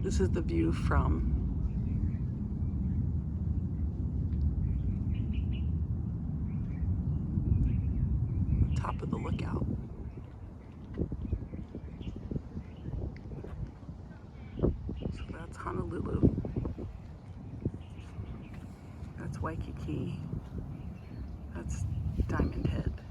This is the view from the top of the lookout. So that's Honolulu. That's Waikiki. That's Diamondhead.